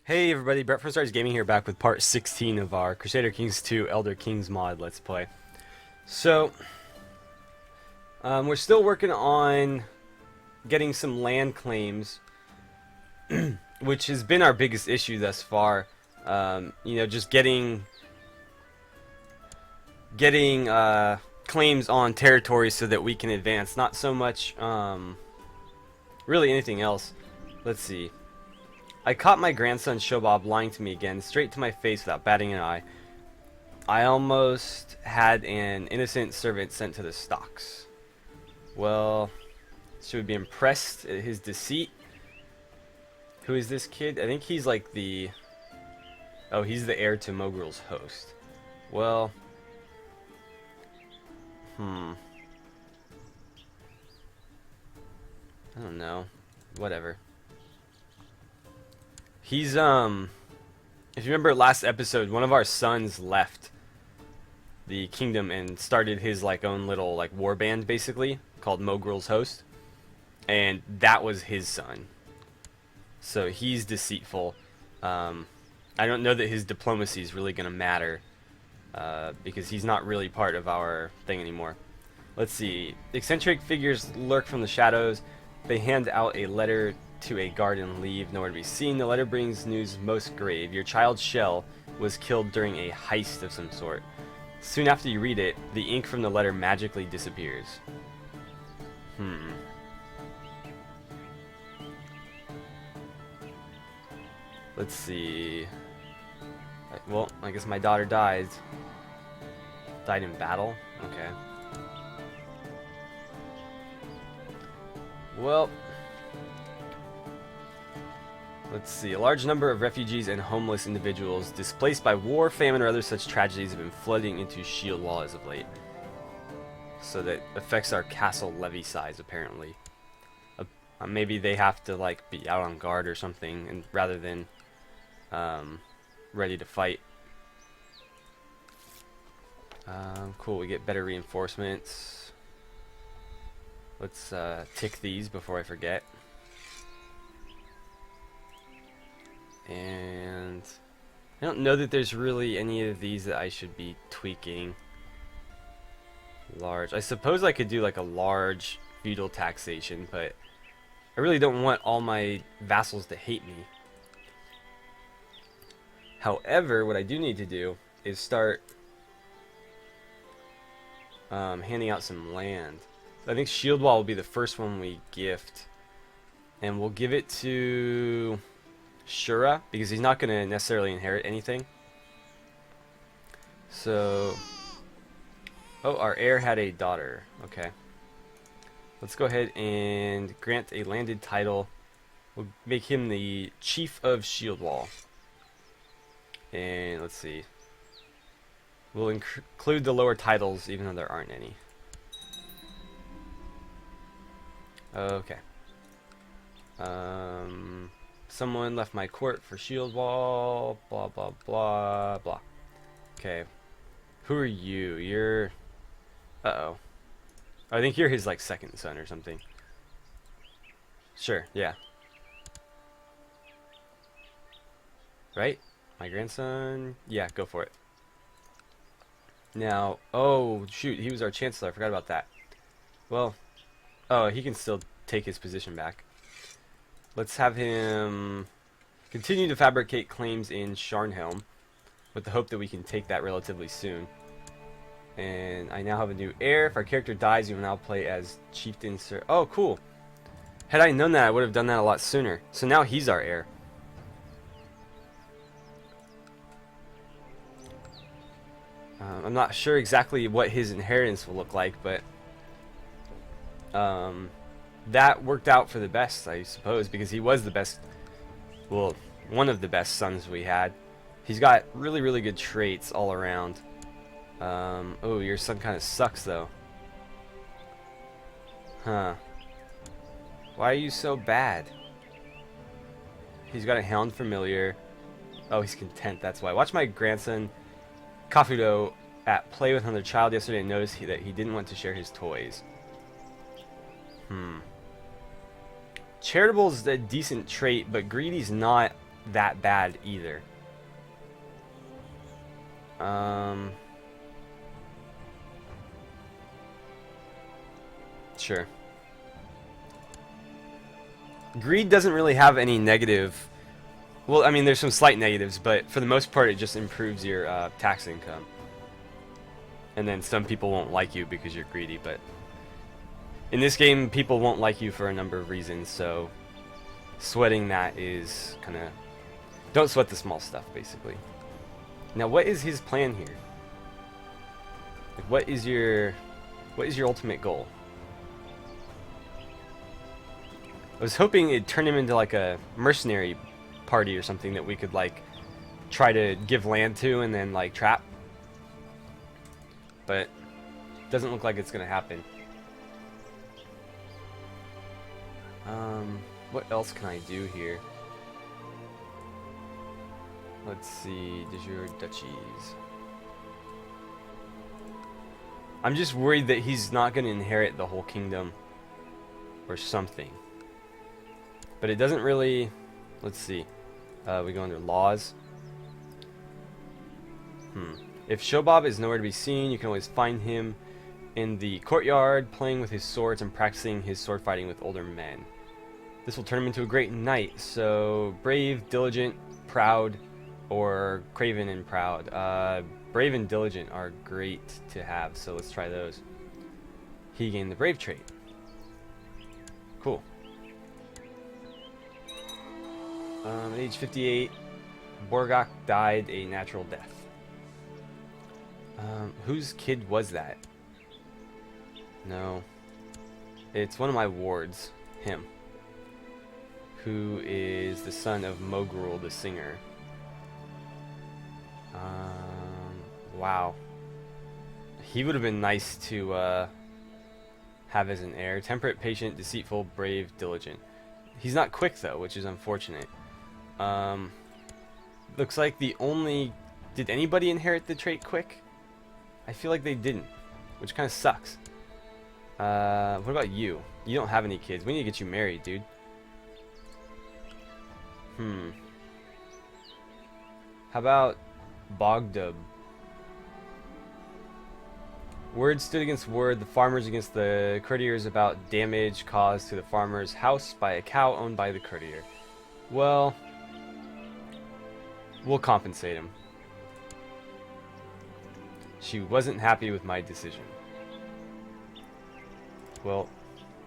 Hey everybody, Brett from Stars Gaming here, back with part 16 of our Crusader Kings 2 Elder Kings mod Let's Play. So, we're still working on getting some land claims, which has been our biggest issue thus far. Just getting claims on territories so that we can advance. Not so much, really anything else. Let's see. I caught my grandson Shobob lying to me again, straight to my face without batting an eye. I almost had an innocent servant sent to the stocks. Well, should we be impressed at his deceit? Who is this kid? I think he's like the... Oh, he's the heir to Mogril's host. Well... I don't know. Whatever. He's, if you remember last episode, one of our sons left the kingdom and started his, own little, war band, basically, called Mogril's Host. And that was his son. So he's deceitful. I don't know that his diplomacy is really going to matter, because he's not really part of our thing anymore. Let's see. Eccentric figures lurk from the shadows. They hand out a letter to a guard and leave, nowhere to be seen. The letter brings news most grave. Your child Shell was killed during a heist of some sort. Soon after you read it, the ink from the letter magically disappears. Let's see. Well, I guess my daughter died. Died in battle? Okay. Well... Let's see. A large number of refugees and homeless individuals displaced by war, famine, or other such tragedies have been flooding into Shield Wall as of late. So that affects our castle levy size, apparently. Maybe they have to, be out on guard or something, and rather than ready to fight. Cool, we get better reinforcements. Let's tick these before I forget. And I don't know that there's really any of these that I should be tweaking. Large. I suppose I could do a large feudal taxation, but I really don't want all my vassals to hate me. However, what I do need to do is start handing out some land. I think Shield Wall will be the first one we gift. And we'll give it to Shura, because he's not going to necessarily inherit anything. So... Oh, our heir had a daughter. Okay. Let's go ahead and grant a landed title. We'll make him the Chief of Shield Wall. And let's see. We'll include the lower titles, even though there aren't any. Okay. Someone left my court for Shield Wall, blah, blah, blah, blah. Okay. Who are you? You're... Uh-oh. I think you're his, second son or something. Sure, yeah. Right? My grandson? Yeah, go for it. Now, oh, shoot, he was our chancellor. I forgot about that. Well, oh, he can still take his position back. Let's have him continue to fabricate claims in Sharnhelm, with the hope that we can take that relatively soon. And I now have a new heir. If our character dies, you will now play as Chieftain Sir. Oh, cool. Had I known that, I would have done that a lot sooner. So now he's our heir. I'm not sure exactly what his inheritance will look like, but that worked out for the best, I suppose, because he was the best, well, one of the best sons we had. He's got really, really good traits all around. Oh, your son kind of sucks, though. Huh. Why are you so bad? He's got a hound familiar. Oh, he's content, that's why. Watch my grandson, Kafudo, at play with another child yesterday and noticed that he didn't want to share his toys. Charitable's a decent trait, but greedy's not that bad either. Sure. Greed doesn't really have any negative. Well, I mean, there's some slight negatives, but for the most part, it just improves your tax income. And then some people won't like you because you're greedy, but in this game, people won't like you for a number of reasons, so sweating that is kind of... Don't sweat the small stuff, basically. Now, what is his plan here? Like, what is your ultimate goal? I was hoping it'd turn him into like a mercenary party or something that we could like try to give land to and then like trap. But it doesn't look like it's gonna happen. What else can I do here? Let's see, de jure duchies. I'm just worried that he's not gonna inherit the whole kingdom or something. But it doesn't really... Let's see. We go under laws. If Shobab is nowhere to be seen, you can always find him in the courtyard, playing with his swords and practicing his sword fighting with older men. This will turn him into a great knight, so brave, diligent, proud, or craven and proud. Brave and diligent are great to have, so let's try those. He gained the brave trait. Cool. At age 58, Borgak died a natural death. Whose kid was that? No. It's one of my wards. Him. Who is the son of Mogrul, the singer. Wow. He would have been nice to have as an heir. Temperate, patient, deceitful, brave, diligent. He's not quick though, which is unfortunate. Looks like the only... Did anybody inherit the trait quick? I feel like they didn't, which kind of sucks. What about you? You don't have any kids. We need to get you married, dude. How about Bogdub? Word stood against word, the farmers against the courtiers about damage caused to the farmer's house by a cow owned by the courtier. Well, we'll compensate him. She wasn't happy with my decision. Well,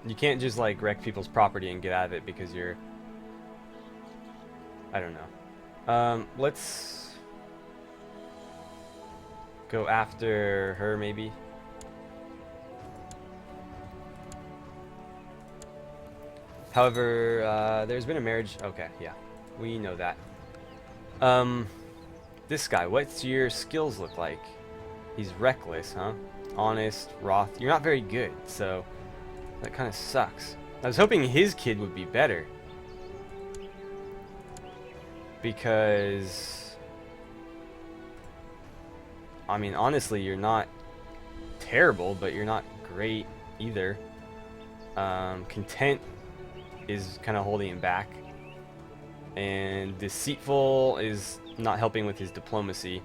you can't just like wreck people's property and get out of it because you're... I don't know. Let's go after her maybe. However, there's been a marriage. Okay, yeah, we know that. This guy, what's your skills look like? He's reckless, huh? Honest, wroth. You're not very good, so that kind of sucks. I was hoping his kid would be better. Because... I mean, honestly, you're not terrible, but you're not great either. Content is kind of holding him back. And deceitful is not helping with his diplomacy.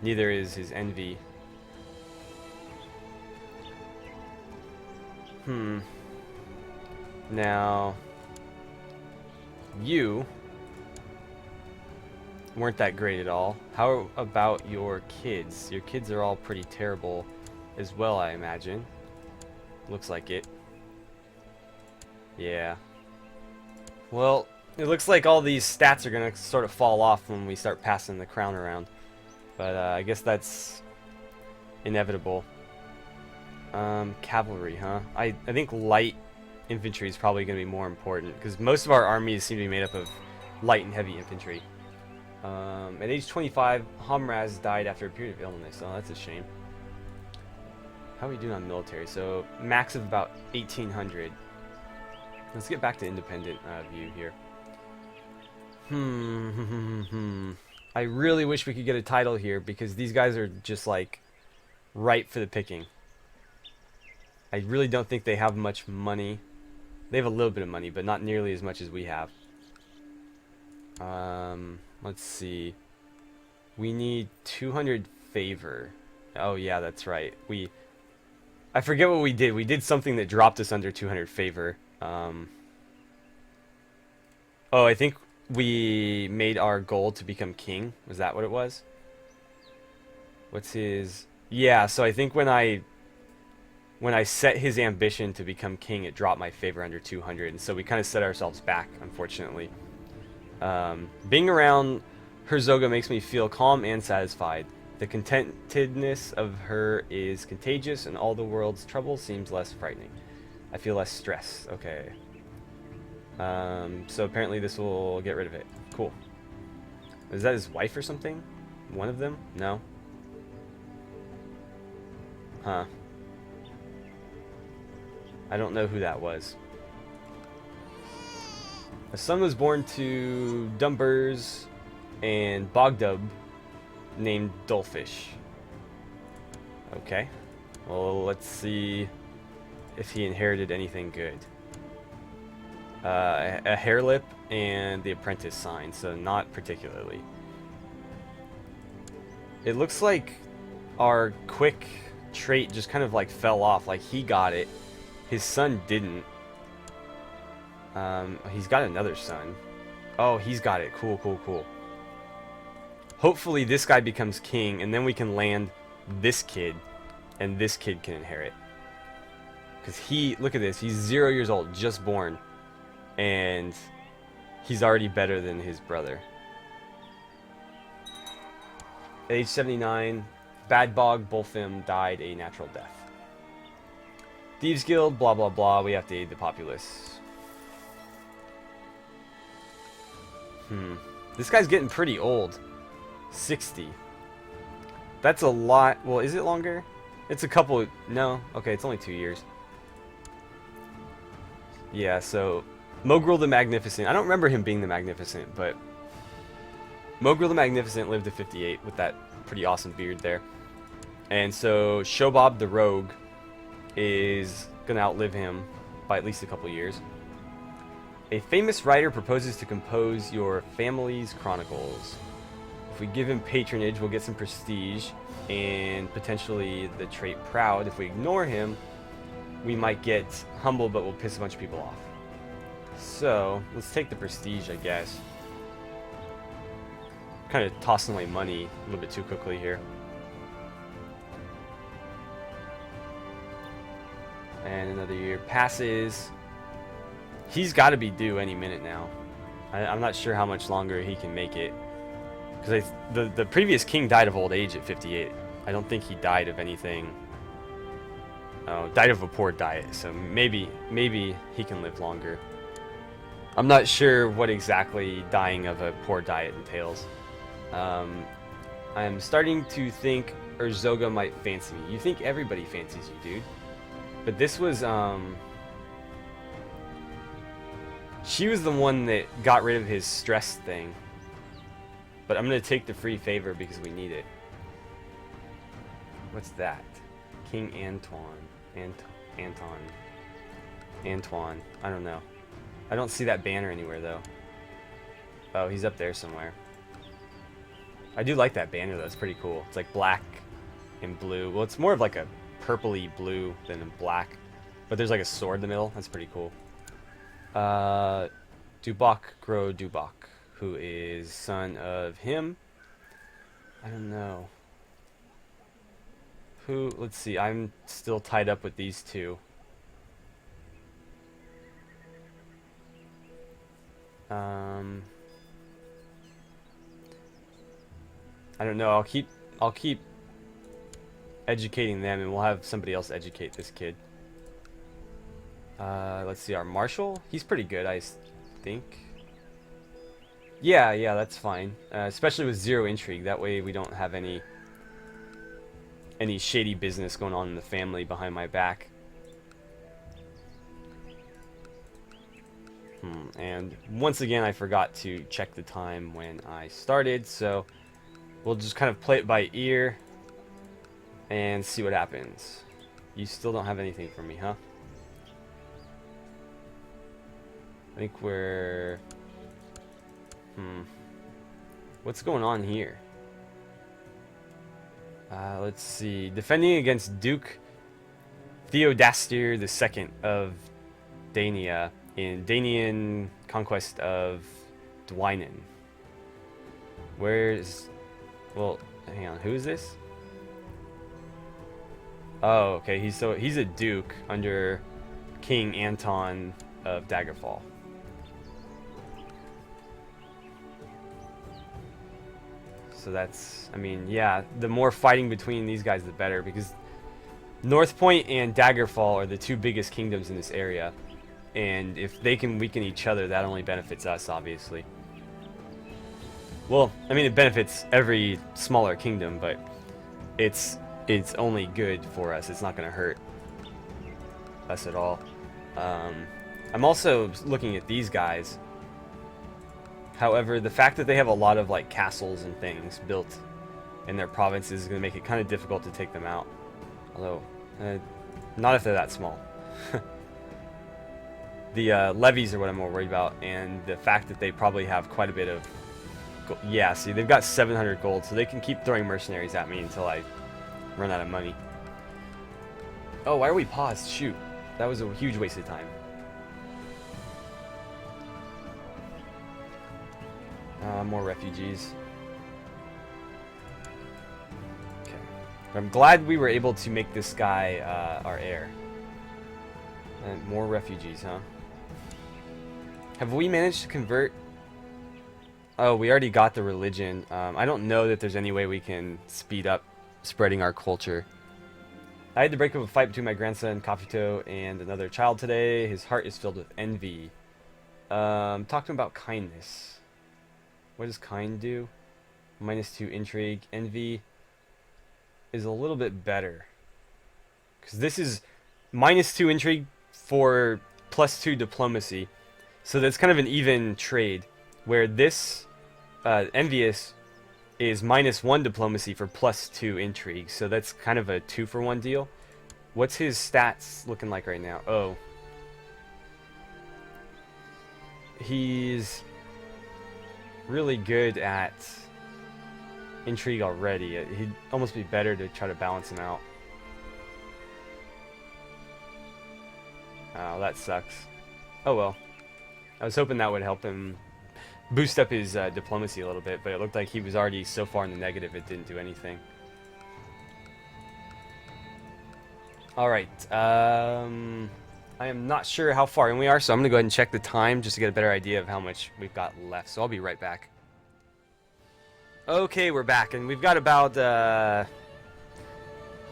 Neither is his envy. Now, you weren't that great at all. How about your kids? Your kids are all pretty terrible as well, I imagine. Looks like it. Yeah. Well, it looks like all these stats are going to sort of fall off when we start passing the crown around. But I guess that's inevitable. Cavalry, huh? I think light infantry is probably going to be more important, because most of our armies seem to be made up of light and heavy infantry. At age 25, Hamraz died after a period of illness. Oh, that's a shame. How are we doing on military? So, max of about 1,800. Let's get back to independent view here. I really wish we could get a title here, because these guys are just like ripe for the picking. I really don't think they have much money. They have a little bit of money, but not nearly as much as we have. Let's see. We need 200 favor. Oh yeah, that's right. I forget what we did. We did something that dropped us under 200 favor. Oh, I think we made our goal to become king. Was that what it was? What's his... Yeah, so I think when I set his ambition to become king, it dropped my favor under 200, and so we kind of set ourselves back, unfortunately. Being around Herzoga makes me feel calm and satisfied. The contentedness of her is contagious, and all the world's trouble seems less frightening. I feel less stress. Okay. So apparently this will get rid of it. Cool. Is that his wife or something? One of them? No? Huh. I don't know who that was. A son was born to Dumbers and Bogdub named Dullfish. Okay. Well, let's see if he inherited anything good. A hair lip and the apprentice sign, so not particularly. It looks like our quick trait just kind of like fell off. Like he got it, his son didn't. He's got another son. Oh, he's got it. Cool, cool, cool. Hopefully this guy becomes king, and then we can land this kid, and this kid can inherit. Because look at this, he's 0 years old, just born, and he's already better than his brother. At age 79, Badbog Bulfim died a natural death. Thieves Guild, blah blah blah, we have to aid the populace. This guy's getting pretty old. 60. That's a lot. Well, is it longer? It's a couple... No. Okay, it's only 2 years. Yeah, so... Mogrul the Magnificent. I don't remember him being the Magnificent, but... Mogrul the Magnificent lived to 58 with that pretty awesome beard there. And so Shobob the Rogue is going to outlive him by at least a couple years. A famous writer proposes to compose your family's chronicles. If we give him patronage, we'll get some prestige and potentially the trait proud. If we ignore him, we might get humble, but we'll piss a bunch of people off. So let's take the prestige, I guess. Kind of tossing away money a little bit too quickly here. And another year passes. He's got to be due any minute now. I'm not sure how much longer he can make it. Because the previous king died of old age at 58. I don't think he died of anything. Oh, died of a poor diet. So maybe he can live longer. I'm not sure what exactly dying of a poor diet entails. I'm starting to think Urzoga might fancy me. You think everybody fancies you, dude. But this was, she was the one that got rid of his stress thing. But I'm going to take the free favor because we need it. What's that? King Antoine. Antoine. I don't know. I don't see that banner anywhere, though. Oh, he's up there somewhere. I do like that banner, though. It's pretty cool. It's like black and blue. Well, it's more of like a purpley blue than a black. But there's like a sword in the middle. That's pretty cool. Dubok Gro Dubok, who is son of him. I don't know. Who? Let's see. I'm still tied up with these two. I don't know. I'll keep educating them, and we'll have somebody else educate this kid. Let's see. Our marshal. He's pretty good, I think. Yeah, that's fine. Especially with 0 intrigue. That way we don't have any shady business going on in the family behind my back. And once again, I forgot to check the time when I started, so we'll just kind of play it by ear and see what happens. You still don't have anything for me, huh? I think we're... What's going on here? Let's see. Defending against Duke Theodaster II of Dania in Danian conquest of Dwynen. Where's... Well, hang on. Who is this? Oh, okay. He's a duke under King Anton of Daggerfall. So that's, I mean, yeah, the more fighting between these guys, the better, because North Point and Daggerfall are the two biggest kingdoms in this area, and if they can weaken each other, that only benefits us, obviously. Well, I mean, it benefits every smaller kingdom, but it's only good for us. It's not going to hurt us at all. I'm also looking at these guys. However, the fact that they have a lot of like castles and things built in their provinces is going to make it kind of difficult to take them out. Although, not if they're that small. The levies are what I'm more worried about, and the fact that they probably have quite a bit of gold. Yeah, see, they've got 700 gold, so they can keep throwing mercenaries at me until I run out of money. Oh, why are we paused? Shoot. That was a huge waste of time. More refugees. Okay. I'm glad we were able to make this guy our heir. And more refugees, huh? Have we managed to convert? Oh, we already got the religion. I don't know that there's any way we can speed up spreading our culture. I had to break up a fight between my grandson, Kafito, and another child today. His heart is filled with envy. Talk to him about kindness. What does kind do? -2 intrigue. Envy is a little bit better. Because this is -2 intrigue for +2 diplomacy. So that's kind of an even trade. Where this envious is -1 diplomacy for +2 intrigue. So that's kind of a 2-for-1 deal. What's his stats looking like right now? Oh. He's really good at intrigue already. He'd almost be better to try to balance him out. Oh, that sucks. Oh well. I was hoping that would help him boost up his diplomacy a little bit, but it looked like he was already so far in the negative it didn't do anything. Alright, I am not sure how far in we are, so I'm going to go ahead and check the time just to get a better idea of how much we've got left. So I'll be right back. Okay, we're back, and we've got about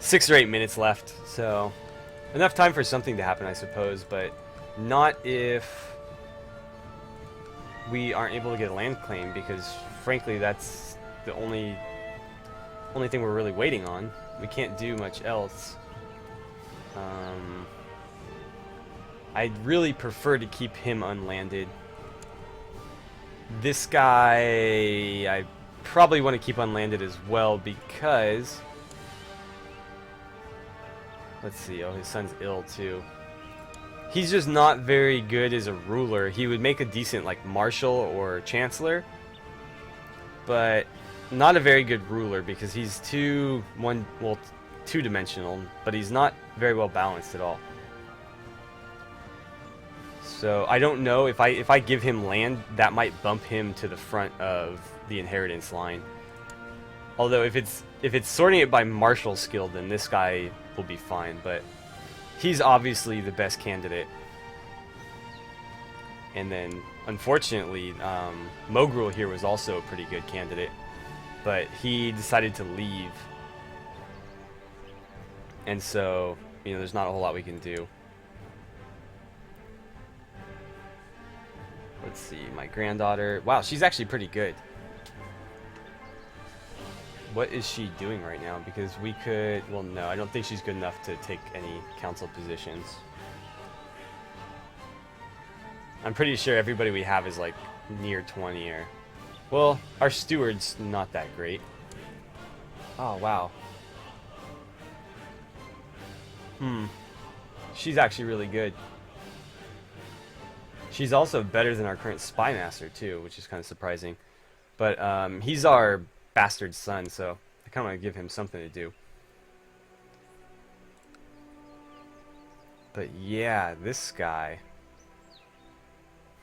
6 or 8 minutes left. So enough time for something to happen, I suppose, but not if we aren't able to get a land claim, because frankly that's the only thing we're really waiting on. We can't do much else. I'd really prefer to keep him unlanded. This guy, I probably want to keep unlanded as well because... Let's see, oh, his son's ill too. He's just not very good as a ruler. He would make a decent, like, marshal or chancellor, but not a very good ruler because he's two-dimensional, but he's not very well balanced at all. So I don't know if I give him land, that might bump him to the front of the inheritance line. Although if it's sorting it by martial skill, then this guy will be fine. But he's obviously the best candidate. And then unfortunately, Mogrul here was also a pretty good candidate, but he decided to leave. And so, you know, there's not a whole lot we can do. Let's see, my granddaughter. Wow, she's actually pretty good. What is she doing right now? Because we could... Well, no, I don't think she's good enough to take any council positions. I'm pretty sure everybody we have is like near 20 or... Well, our steward's not that great. Oh, wow. She's actually really good. She's also better than our current spy master too, which is kind of surprising. But he's our bastard son, so I kind of want to give him something to do. But yeah, this guy.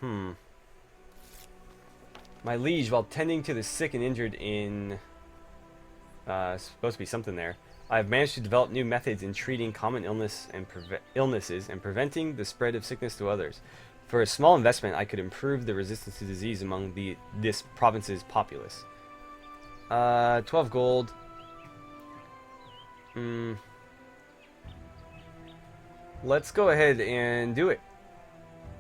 My liege, while tending to the sick and injured in... supposed to be something there. I have managed to develop new methods in treating common illnesses and preventing the spread of sickness to others. For a small investment, I could improve the resistance to disease among this province's populace. 12 gold. Let's go ahead and do it.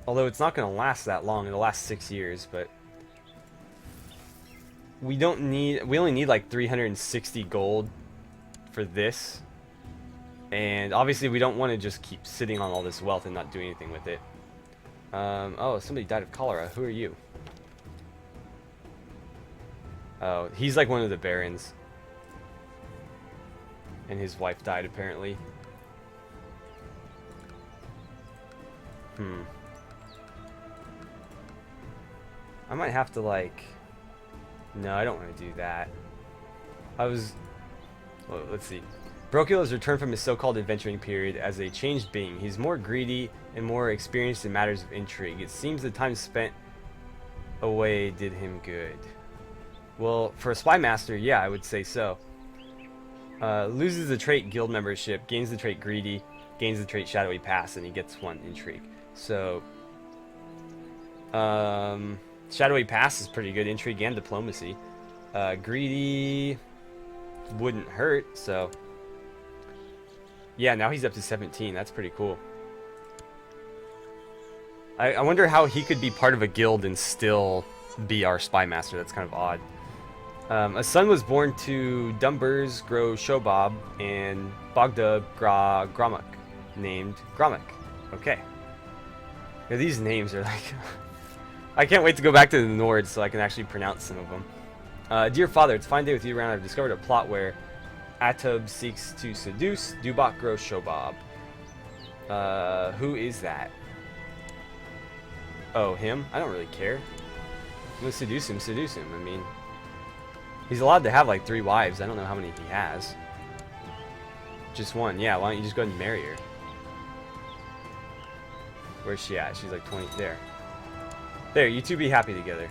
Although it's not going to last that long. It'll last 6 years, but we only need like 360 gold for this. And obviously we don't want to just keep sitting on all this wealth and not doing anything with it. Oh, somebody died of cholera. Who are you? Oh, he's like one of the barons. And his wife died apparently. I might have to like... No, I don't want to do that. Well, let's see. Brocule has returned from his so-called adventuring period as a changed being. He's more greedy and more experienced in matters of intrigue. It seems the time spent away did him good. Well, for a spy master, yeah, I would say so. Loses the trait guild membership, gains the trait greedy, gains the trait shadowy past, and he gets 1 intrigue. So, shadowy past is pretty good, intrigue and diplomacy. Greedy wouldn't hurt, so yeah, now he's up to 17. That's pretty cool. I wonder how he could be part of a guild and still be our spy master. That's kind of odd. A son was born to Dumbers Gro Shobab and Bogda Gromuk, named Gromuk. Okay. Now, these names are like... I can't wait to go back to the Nords so I can actually pronounce some of them. Dear father, it's a fine day with you around. I've discovered a plot where Atub seeks to seduce Dubak Gro Shobab. Who is that? Oh, him? I don't really care. I'm gonna seduce him, I mean... He's allowed to have like 3 wives. I don't know how many he has. Just 1. Yeah, why don't you just go ahead and marry her? Where's she at? She's like 20. There. There, you two be happy together.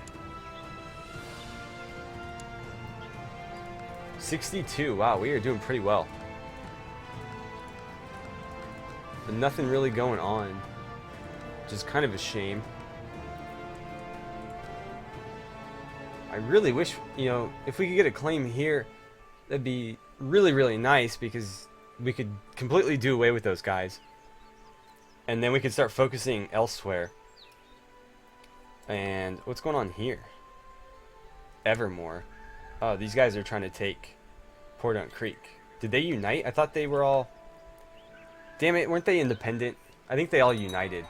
62. Wow, we are doing pretty well. But nothing really going on. Which is kind of a shame. I really wish, you know, if we could get a claim here, that'd be really, really nice, because we could completely do away with those guys. And then we could start focusing elsewhere. And what's going on here? Evermore. Oh, these guys are trying to take Pordont Creek. Did they unite? I thought they were all... Damn it, weren't they independent? I think they all united.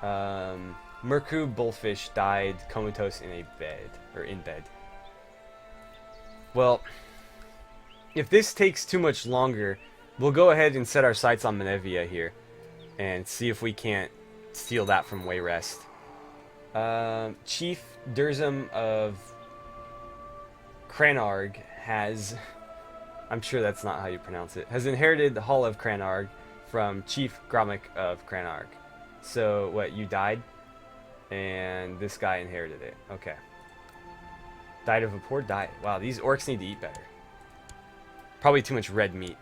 Merku Bullfish died comatose in bed. Well, if this takes too much longer, we'll go ahead and set our sights on Menevia here and see if we can't steal that from Wayrest. Chief Durzum of Cranarg has, I'm sure that's not how you pronounce it, has inherited the Hall of Cranarg from Chief Gromuk of Cranarg. So, what, you died? And this guy inherited it. Okay. Died of a poor diet. Wow, these orcs need to eat better. Probably too much red meat.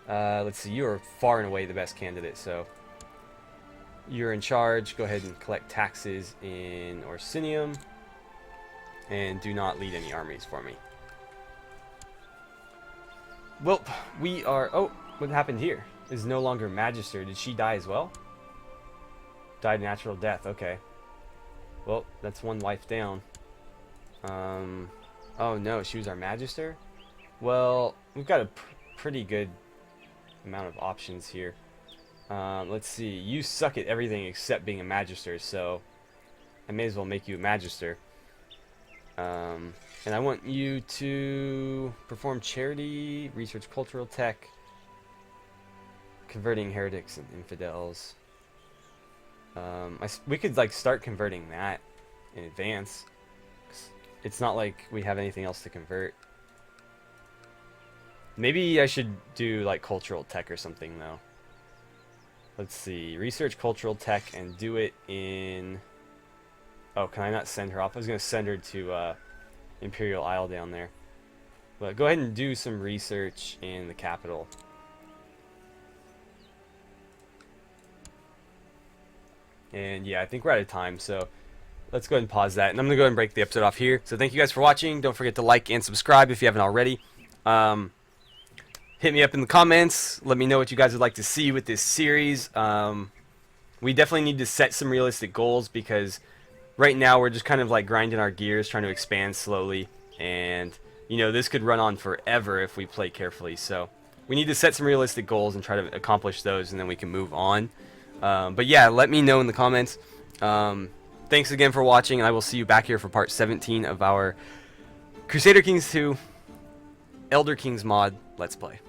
Let's see, you are far and away the best candidate, so... You're in charge. Go ahead and collect taxes in Orsinium. And do not lead any armies for me. Well, we are... Oh, what happened here? Is no longer Magister. Did she die as well? Died natural death. Okay. Well, that's 1 wife down. Oh no, she was our Magister? Well, we've got a pretty good amount of options here. Let's see. You suck at everything except being a Magister, so I may as well make you a Magister. And I want you to perform charity, research cultural tech, converting heretics and infidels. We could like start converting that in advance. It's not like we have anything else to convert. Maybe I should do like cultural tech or something though. Let's see, research cultural tech and do it in... Oh, can I not send her off? I was going to send her to Imperial Isle down there. But go ahead and do some research in the capital. And yeah, I think we're out of time, so let's go ahead and pause that. And I'm going to go ahead and break the episode off here. So thank you guys for watching. Don't forget to like and subscribe if you haven't already. Hit me up in the comments. Let me know what you guys would like to see with this series. We definitely need to set some realistic goals because right now we're just kind of like grinding our gears, trying to expand slowly. And, you know, this could run on forever if we play carefully. So we need to set some realistic goals and try to accomplish those, and then we can move on. But yeah, let me know in the comments. Thanks again for watching, and I will see you back here for part 17 of our Crusader Kings 2 Elder Kings mod Let's Play.